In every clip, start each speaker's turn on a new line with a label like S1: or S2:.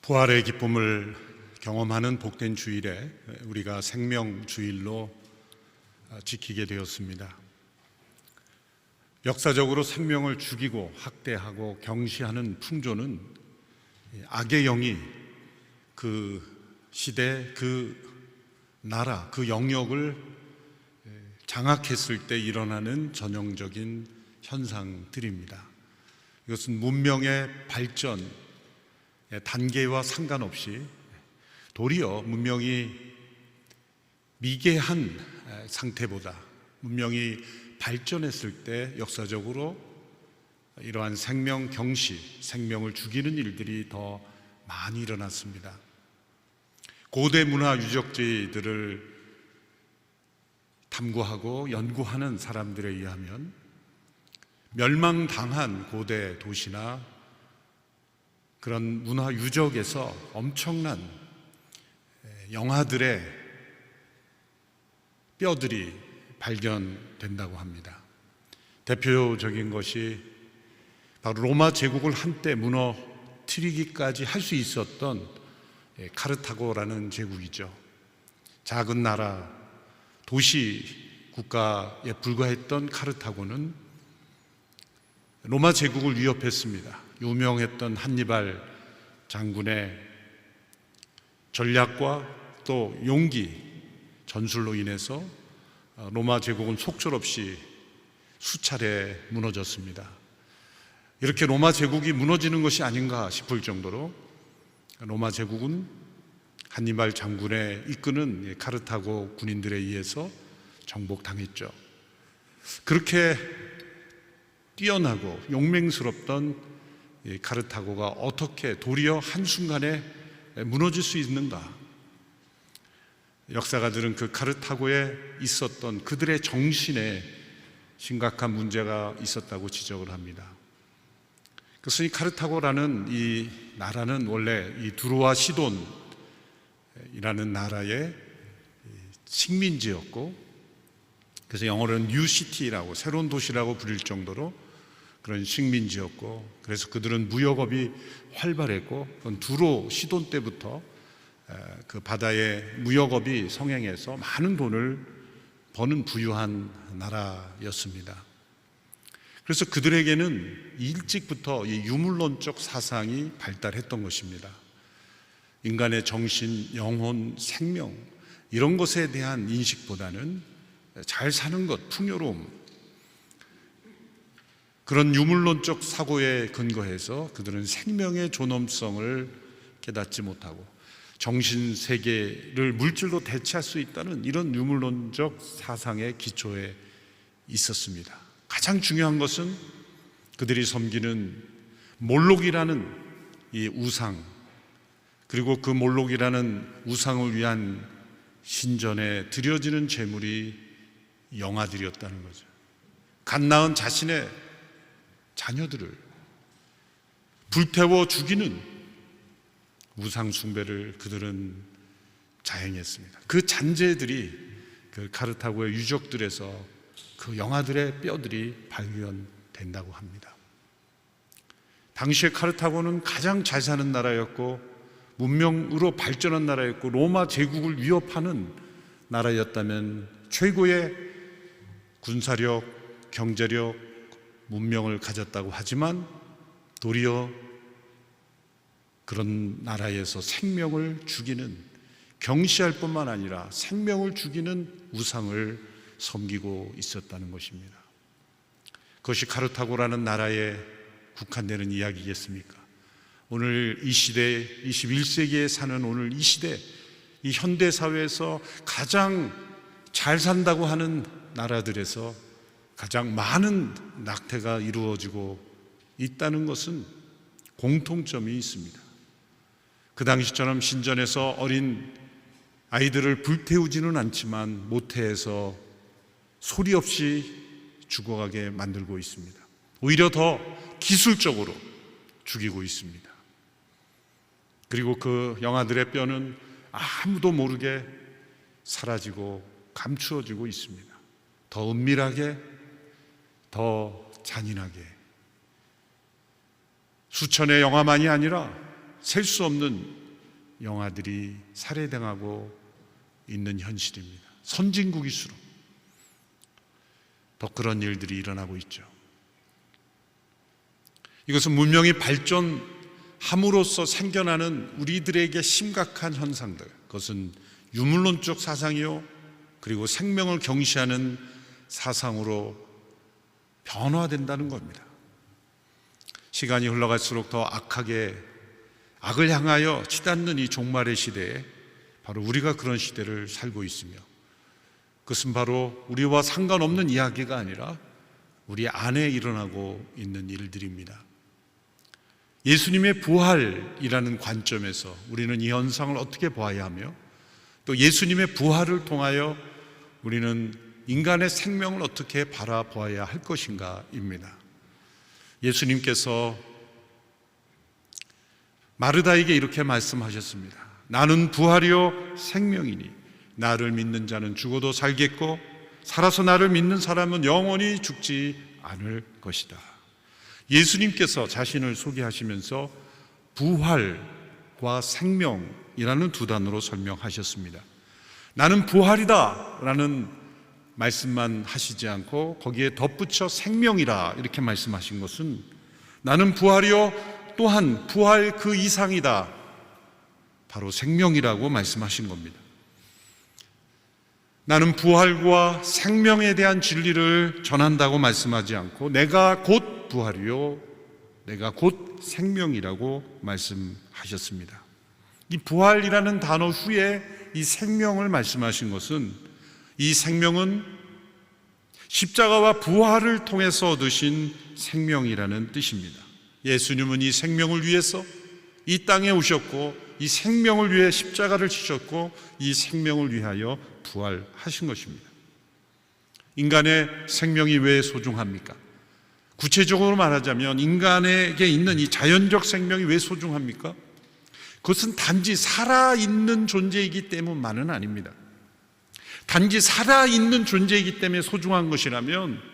S1: 부활의 기쁨을 경험하는 복된 주일에 우리가 생명주일로 지키게 되었습니다. 역사적으로 생명을 죽이고 학대하고 경시하는 풍조는 악의 영이 그 시대, 그 나라, 그 영역을 장악했을 때 일어나는 전형적인 현상들입니다. 이것은 문명의 발전 단계와 상관없이 도리어 문명이 미개한 상태보다 문명이 발전했을 때 역사적으로 이러한 생명 경시, 생명을 죽이는 일들이 더 많이 일어났습니다. 고대 문화 유적지들을 탐구하고 연구하는 사람들에 의하면 멸망당한 고대 도시나 그런 문화 유적에서 엄청난 영아들의 뼈들이 발견된다고 합니다. 대표적인 것이 바로 로마 제국을 한때 무너뜨리기까지 할 수 있었던 카르타고라는 제국이죠. 작은 나라, 도시 국가에 불과했던 카르타고는 로마 제국을 위협했습니다. 유명했던 한니발 장군의 전략과 또 용기, 전술로 인해서 로마 제국은 속절없이 수차례 무너졌습니다. 이렇게 로마 제국이 무너지는 것이 아닌가 싶을 정도로 로마 제국은 한니발 장군의 이끄는 카르타고 군인들에 의해서 정복당했죠. 그렇게 뛰어나고 용맹스럽던 카르타고가 어떻게 도리어 한순간에 무너질 수 있는가? 역사가들은 그 카르타고에 있었던 그들의 정신에 심각한 문제가 있었다고 지적을 합니다. 그래서 이 카르타고라는 이 나라는 원래 이 두로와 시돈이라는 나라의 식민지였고, 그래서 영어로는 뉴시티라고, 새로운 도시라고 부릴 정도로 그런 식민지였고, 그래서 그들은 무역업이 활발했고, 그건 두로 시돈 때부터 그 바다의 무역업이 성행해서 많은 돈을 버는 부유한 나라였습니다. 그래서 그들에게는 일찍부터 이 유물론적 사상이 발달했던 것입니다. 인간의 정신, 영혼, 생명 이런 것에 대한 인식보다는 잘 사는 것, 풍요로움, 그런 유물론적 사고에 근거해서 그들은 생명의 존엄성을 깨닫지 못하고 정신세계를 물질로 대체할 수 있다는 이런 유물론적 사상의 기초에 있었습니다. 가장 중요한 것은 그들이 섬기는 몰록이라는 이 우상, 그리고 그 몰록이라는 우상을 위한 신전에 드려지는 제물이 영아들이었다는 거죠. 갓 낳은 자신의 자녀들을 불태워 죽이는 우상 숭배를 그들은 자행했습니다. 그 잔재들이 그 카르타고의 유적들에서 그 영아들의 뼈들이 발견된다고 합니다. 당시의 카르타고는 가장 잘 사는 나라였고 문명으로 발전한 나라였고 로마 제국을 위협하는 나라였다면 최고의 군사력, 경제력, 문명을 가졌다고 하지만 도리어 그런 나라에서 생명을 죽이는, 경시할 뿐만 아니라 생명을 죽이는 우상을 섬기고 있었다는 것입니다. 그것이 카르타고라는 나라에 국한되는 이야기겠습니까? 오늘 이 시대, 21세기에 사는 오늘 이 시대, 이 현대사회에서 가장 잘 산다고 하는 나라들에서 가장 많은 낙태가 이루어지고 있다는 것은 공통점이 있습니다. 그 당시처럼 신전에서 어린 아이들을 불태우지는 않지만 모태에서 소리 없이 죽어가게 만들고 있습니다. 오히려 더 기술적으로 죽이고 있습니다. 그리고 그 영아들의 뼈는 아무도 모르게 사라지고 감추어지고 있습니다. 더 은밀하게, 더 잔인하게. 수천의 영아만이 아니라 셀 수 없는 영아들이 살해당하고 있는 현실입니다. 선진국일수록 더 그런 일들이 일어나고 있죠. 이것은 문명이 발전함으로써 생겨나는 우리들에게 심각한 현상들, 그것은 유물론적 사상이요, 그리고 생명을 경시하는 사상으로 변화된다는 겁니다. 시간이 흘러갈수록 더 악을 향하여 치닫는 이 종말의 시대에 바로 우리가 그런 시대를 살고 있으며, 그것은 바로 우리와 상관없는 이야기가 아니라 우리 안에 일어나고 있는 일들입니다. 예수님의 부활이라는 관점에서 우리는 이 현상을 어떻게 보아야 하며, 또 예수님의 부활을 통하여 우리는 인간의 생명을 어떻게 바라보아야 할 것인가입니다. 예수님께서 마르다에게 이렇게 말씀하셨습니다. 나는 부활이요 생명이니 나를 믿는 자는 죽어도 살겠고 살아서 나를 믿는 사람은 영원히 죽지 않을 것이다. 예수님께서 자신을 소개하시면서 부활과 생명이라는 두 단어로 설명하셨습니다. 나는 부활이다 라는 말씀만 하시지 않고 거기에 덧붙여 생명이라 이렇게 말씀하신 것은, 나는 부활이요 또한 부활 그 이상이다, 바로 생명이라고 말씀하신 겁니다. 나는 부활과 생명에 대한 진리를 전한다고 말씀하지 않고 내가 곧 부활이요 내가 곧 생명이라고 말씀하셨습니다. 이 부활이라는 단어 후에 이 생명을 말씀하신 것은, 이 생명은 십자가와 부활을 통해서 얻으신 생명이라는 뜻입니다. 예수님은 이 생명을 위해서 이 땅에 오셨고 이 생명을 위해 십자가를 지셨고 이 생명을 위하여 부활하신 것입니다. 인간의 생명이 왜 소중합니까? 구체적으로 말하자면 인간에게 있는 이 자연적 생명이 왜 소중합니까? 그것은 단지 살아있는 존재이기 때문만은 아닙니다. 단지 살아있는 존재이기 때문에 소중한 것이라면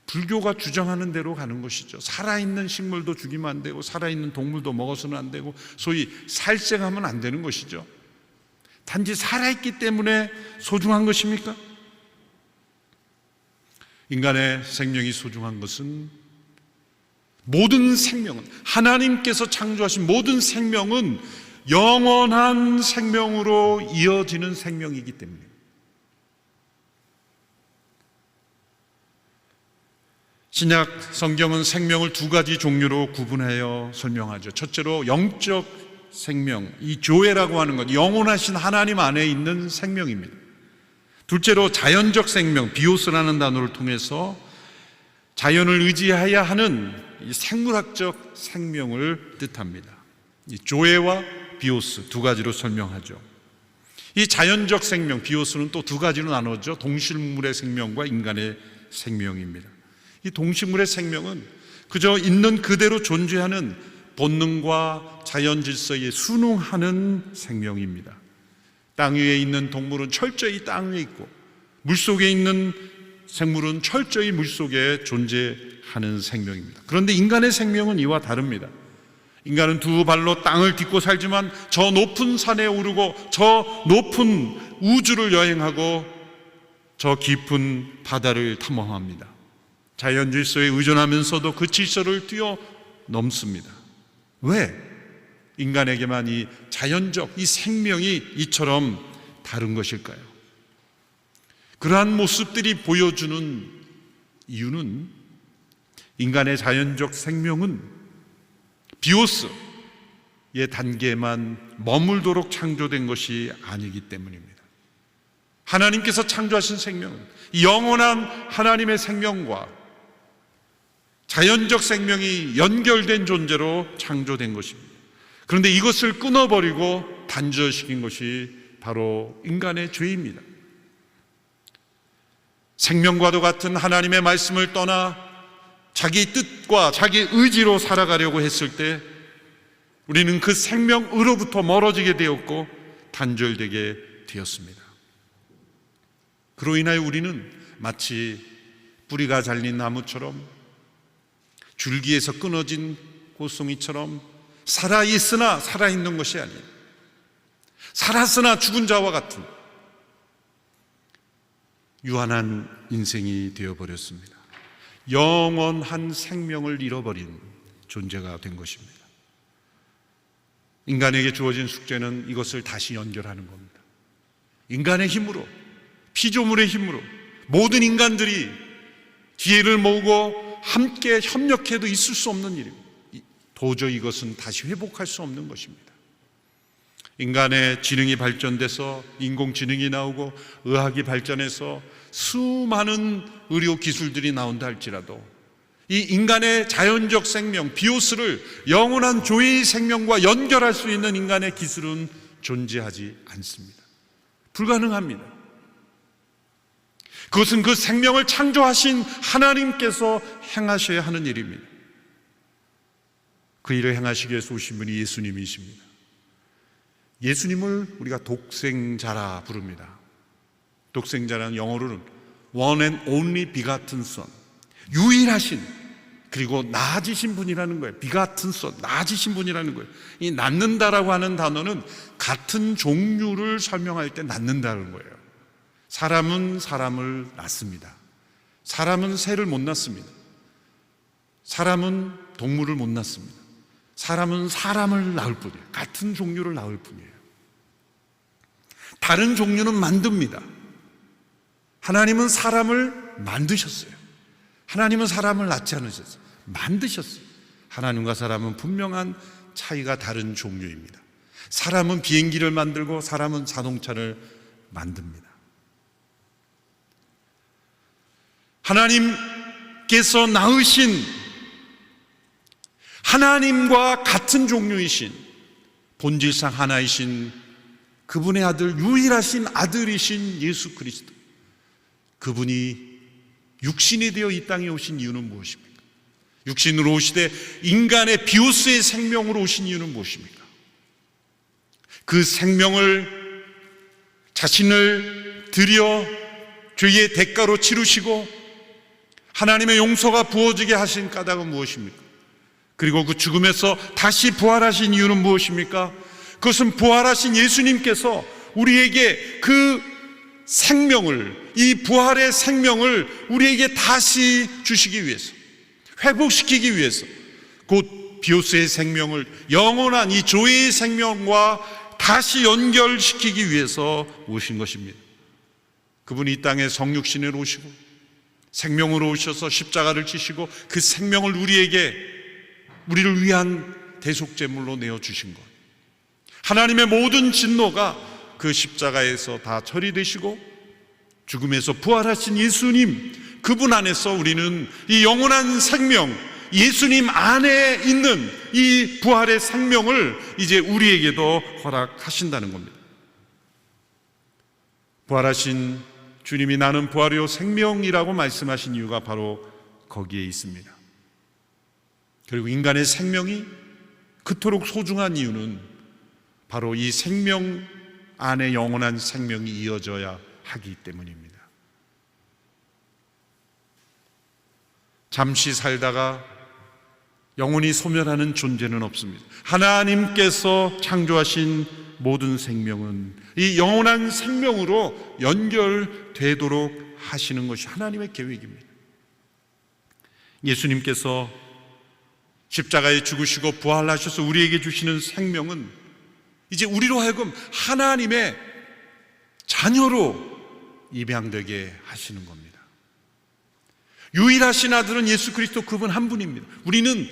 S1: 불교가 주장하는 대로 가는 것이죠. 살아있는 식물도 죽이면 안 되고 살아있는 동물도 먹어서는 안 되고 소위 살생하면 안 되는 것이죠. 단지 살아있기 때문에 소중한 것입니까? 인간의 생명이 소중한 것은, 모든 생명은, 하나님께서 창조하신 모든 생명은 영원한 생명으로 이어지는 생명이기 때문입니다. 신약 성경은 생명을 두 가지 종류로 구분하여 설명하죠. 첫째로 영적 생명, 이 조에라고 하는 것, 영원하신 하나님 안에 있는 생명입니다. 둘째로 자연적 생명, 비오스라는 단어를 통해서 자연을 의지해야 하는 이 생물학적 생명을 뜻합니다. 이 조에와 비오스 두 가지로 설명하죠. 이 자연적 생명, 비오스는 또 두 가지로 나누어져 동식물의 생명과 인간의 생명입니다. 이 동식물의 생명은 그저 있는 그대로 존재하는 본능과 자연 질서에 순응하는 생명입니다. 땅 위에 있는 동물은 철저히 땅 위에 있고 물속에 있는 생물은 철저히 물속에 존재하는 생명입니다. 그런데 인간의 생명은 이와 다릅니다. 인간은 두 발로 땅을 딛고 살지만 저 높은 산에 오르고 저 높은 우주를 여행하고 저 깊은 바다를 탐험합니다. 자연 질서에 의존하면서도 그 질서를 뛰어넘습니다. 왜? 인간에게만 이 자연적 이 생명이 이처럼 다른 것일까요? 그러한 모습들이 보여주는 이유는, 인간의 자연적 생명은 비오스의 단계만 머물도록 창조된 것이 아니기 때문입니다. 하나님께서 창조하신 생명은 영원한 하나님의 생명과 자연적 생명이 연결된 존재로 창조된 것입니다. 그런데 이것을 끊어버리고 단절시킨 것이 바로 인간의 죄입니다. 생명과도 같은 하나님의 말씀을 떠나 자기 뜻과 자기 의지로 살아가려고 했을 때 우리는 그 생명으로부터 멀어지게 되었고 단절되게 되었습니다. 그로 인하여 우리는 마치 뿌리가 잘린 나무처럼, 줄기에서 끊어진 꽃송이처럼 살아있으나 살아있는 것이 아닌, 살았으나 죽은 자와 같은 유한한 인생이 되어버렸습니다. 영원한 생명을 잃어버린 존재가 된 것입니다. 인간에게 주어진 숙제는 이것을 다시 연결하는 겁니다. 인간의 힘으로, 피조물의 힘으로 모든 인간들이 기회를 모으고 함께 협력해도 있을 수 없는 일입니다. 도저히 이것은 다시 회복할 수 없는 것입니다. 인간의 지능이 발전돼서 인공지능이 나오고 의학이 발전해서 수많은 의료 기술들이 나온다 할지라도 이 인간의 자연적 생명, 비오스를 영원한 조의 생명과 연결할 수 있는 인간의 기술은 존재하지 않습니다. 불가능합니다. 그것은 그 생명을 창조하신 하나님께서 행하셔야 하는 일입니다. 그 일을 행하시기 위해서 오신 분이 예수님이십니다. 예수님을 우리가 독생자라 부릅니다. 독생자라는 영어로는 one and only begotten son, 유일하신, 그리고 낳아지신 분이라는 거예요. begotten son, 낳아지신 분이라는 거예요. 이 낳는다라고 하는 단어는 같은 종류를 설명할 때 낳는다는 거예요. 사람은 사람을 낳습니다. 사람은 새를 못 낳습니다. 사람은 동물을 못 낳습니다. 사람은 사람을 낳을 뿐이에요. 같은 종류를 낳을 뿐이에요. 다른 종류는 만듭니다. 하나님은 사람을 만드셨어요. 하나님은 사람을 낳지 않으셨어요. 만드셨어요. 하나님과 사람은 분명한 차이가 다른 종류입니다. 사람은 비행기를 만들고 사람은 자동차를 만듭니다. 하나님께서 낳으신, 하나님과 같은 종류이신, 본질상 하나이신 그분의 아들, 유일하신 아들이신 예수 그리스도, 그분이 육신이 되어 이 땅에 오신 이유는 무엇입니까? 육신으로 오시되 인간의 비오스의 생명으로 오신 이유는 무엇입니까? 그 생명을, 자신을 들여 죄의 대가로 치르시고 하나님의 용서가 부어지게 하신 까닭은 무엇입니까? 그리고 그 죽음에서 다시 부활하신 이유는 무엇입니까? 그것은 부활하신 예수님께서 우리에게 그 생명을, 이 부활의 생명을 우리에게 다시 주시기 위해서, 회복시키기 위해서, 곧 비오스의 생명을, 영원한 이 조의 생명과 다시 연결시키기 위해서 오신 것입니다. 그분이 이 땅에 성육신으로 오시고 생명으로 오셔서 십자가를 지시고 그 생명을 우리를 위한 대속제물로 내어주신 것, 하나님의 모든 진노가 그 십자가에서 다 처리되시고 죽음에서 부활하신 예수님, 그분 안에서 우리는 이 영원한 생명, 예수님 안에 있는 이 부활의 생명을 이제 우리에게도 허락하신다는 겁니다. 부활하신 주님이 나는 부활이요 생명이라고 말씀하신 이유가 바로 거기에 있습니다. 그리고 인간의 생명이 그토록 소중한 이유는 바로 이 생명 안에 영원한 생명이 이어져야 하기 때문입니다. 잠시 살다가 영원히 소멸하는 존재는 없습니다. 하나님께서 창조하신 모든 생명은 이 영원한 생명으로 연결되도록 하시는 것이 하나님의 계획입니다. 예수님께서 십자가에 죽으시고 부활하셔서 우리에게 주시는 생명은 이제 우리로 하여금 하나님의 자녀로 입양되게 하시는 겁니다. 유일하신 아들은 예수 그리스도, 그분 한 분입니다. 우리는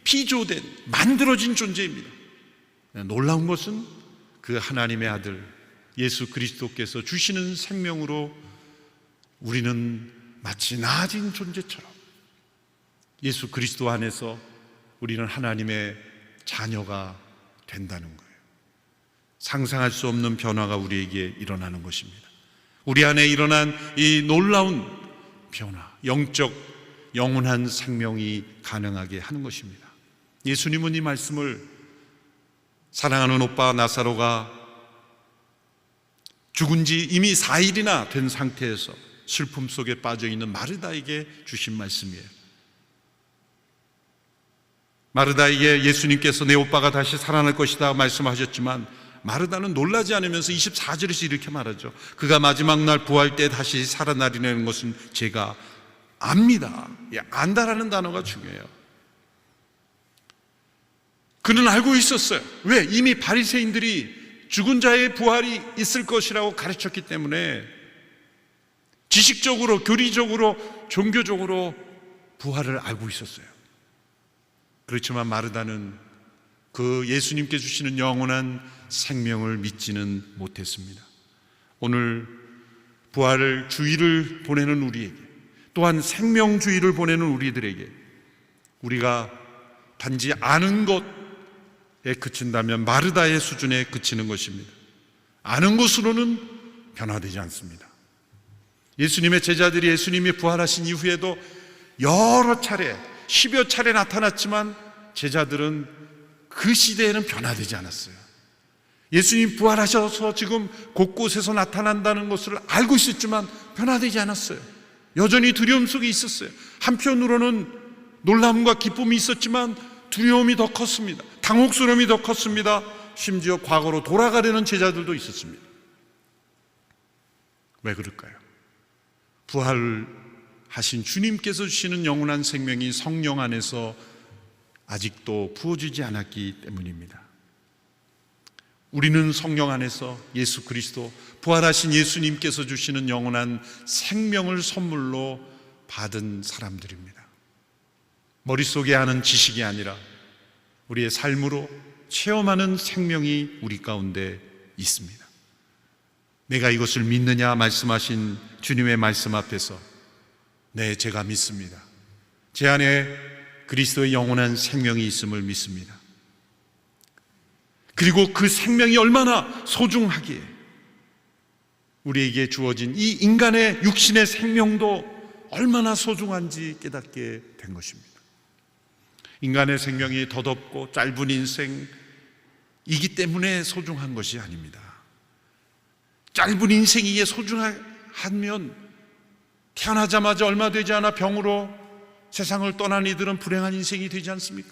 S1: 피조된, 만들어진 존재입니다. 놀라운 것은 그 하나님의 아들 예수 그리스도께서 주시는 생명으로 우리는 마치 나아진 존재처럼 예수 그리스도 안에서 우리는 하나님의 자녀가 된다는 거예요. 상상할 수 없는 변화가 우리에게 일어나는 것입니다. 우리 안에 일어난 이 놀라운 변화, 영적 영원한 생명이 가능하게 하는 것입니다. 예수님은 이 말씀을 사랑하는 오빠 나사로가 죽은 지 이미 4일이나 된 상태에서 슬픔 속에 빠져있는 마르다에게 주신 말씀이에요. 마르다에게 예수님께서 내 오빠가 다시 살아날 것이다 말씀하셨지만 마르다는 놀라지 않으면서 24절에서 이렇게 말하죠. 그가 마지막 날 부활 때 다시 살아나리라는 것은 제가 압니다. 안다라는 단어가 중요해요. 그는 알고 있었어요. 왜? 이미 바리새인들이 죽은 자의 부활이 있을 것이라고 가르쳤기 때문에 지식적으로, 교리적으로, 종교적으로 부활을 알고 있었어요. 그렇지만 마르다는 그 예수님께 주시는 영원한 생명을 믿지는 못했습니다. 오늘 부활을 주의를 보내는 우리에게, 또한 생명주의를 보내는 우리들에게 우리가 단지 아는 것에 그친다면 마르다의 수준에 그치는 것입니다. 아는 것으로는 변화되지 않습니다. 예수님의 제자들이 예수님이 부활하신 이후에도 여러 차례, 10여 차례 나타났지만 제자들은 그 시대에는 변화되지 않았어요. 예수님 부활하셔서 지금 곳곳에서 나타난다는 것을 알고 있었지만 변화되지 않았어요. 여전히 두려움 속에 있었어요. 한편으로는 놀람과 기쁨이 있었지만 두려움이 더 컸습니다. 당혹스러움이 더 컸습니다. 심지어 과거로 돌아가려는 제자들도 있었습니다. 왜 그럴까요? 부활하신 주님께서 주시는 영원한 생명이 성령 안에서 아직도 부어지지 않았기 때문입니다. 우리는 성령 안에서 예수 그리스도, 부활하신 예수님께서 주시는 영원한 생명을 선물로 받은 사람들입니다. 머릿속에 아는 지식이 아니라 우리의 삶으로 체험하는 생명이 우리 가운데 있습니다. 내가 이것을 믿느냐 말씀하신 주님의 말씀 앞에서 네, 제가 믿습니다. 제 안에 그리스도의 영원한 생명이 있음을 믿습니다. 그리고 그 생명이 얼마나 소중하기에 우리에게 주어진 이 인간의 육신의 생명도 얼마나 소중한지 깨닫게 된 것입니다. 인간의 생명이 더덥고 짧은 인생이기 때문에 소중한 것이 아닙니다. 짧은 인생이기에 소중하면 태어나자마자 얼마 되지 않아 병으로 세상을 떠난 이들은 불행한 인생이 되지 않습니까?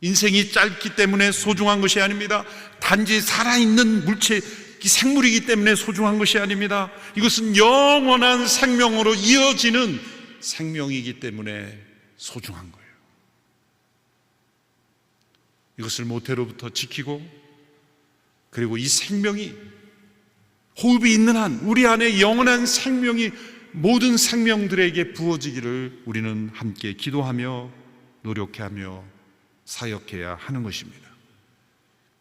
S1: 인생이 짧기 때문에 소중한 것이 아닙니다. 단지 살아있는 물체, 생물이기 때문에 소중한 것이 아닙니다. 이것은 영원한 생명으로 이어지는 생명이기 때문에 소중한 거예요. 이것을 모태로부터 지키고, 그리고 이 생명이 호흡이 있는 한 우리 안에 영원한 생명이 모든 생명들에게 부어지기를 우리는 함께 기도하며 노력하며 사역해야 하는 것입니다.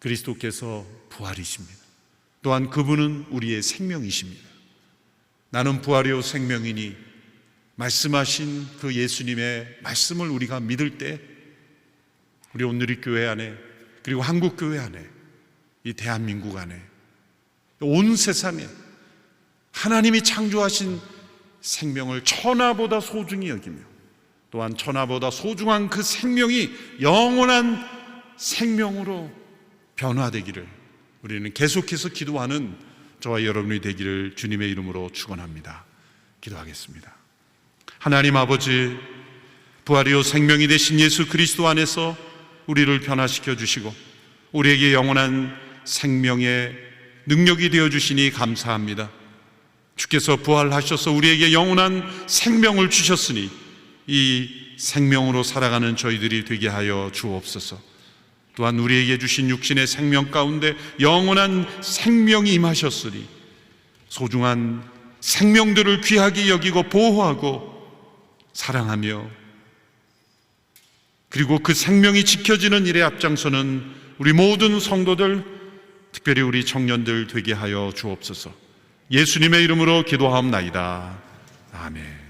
S1: 그리스도께서 부활이십니다. 또한 그분은 우리의 생명이십니다. 나는 부활이요 생명이니 말씀하신 그 예수님의 말씀을 우리가 믿을 때 우리 온누리교회 안에, 그리고 한국교회 안에, 이 대한민국 안에, 온 세상에 하나님이 창조하신 생명을 천하보다 소중히 여기며, 또한 천하보다 소중한 그 생명이 영원한 생명으로 변화되기를 우리는 계속해서 기도하는 저와 여러분이 되기를 주님의 이름으로 축원합니다. 기도하겠습니다. 하나님 아버지, 부활이요 생명이 되신 예수 그리스도 안에서 우리를 변화시켜 주시고 우리에게 영원한 생명의 능력이 되어 주시니 감사합니다. 주께서 부활하셔서 우리에게 영원한 생명을 주셨으니 이 생명으로 살아가는 저희들이 되게 하여 주옵소서. 또한 우리에게 주신 육신의 생명 가운데 영원한 생명이 임하셨으니 소중한 생명들을 귀하게 여기고 보호하고 사랑하며, 그리고 그 생명이 지켜지는 일에 앞장서는 우리 모든 성도들, 특별히 우리 청년들 되게 하여 주옵소서. 예수님의 이름으로 기도하옵나이다. 아멘.